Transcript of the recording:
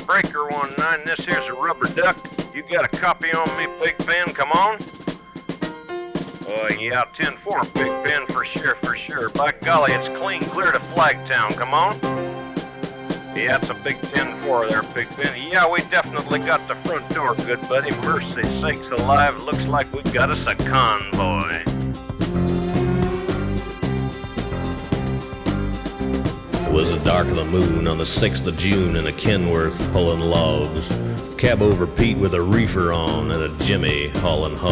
Breaker 19, this here's a rubber duck. You got a copy on me, Big Ben? Come on. Yeah, 10-4, Big Ben, for sure. By golly, it's clean clear to Flagtown. Come on. Yeah, it's a big 10-4 there, Big Ben. Yeah, we definitely got the front door, good buddy. Mercy sakes alive, it looks like we got us a convoy. It was the dark of the moon on the 6th of June in a Kenworth pulling logs. Cab over Pete with a reefer on and a Jimmy hauling hogs.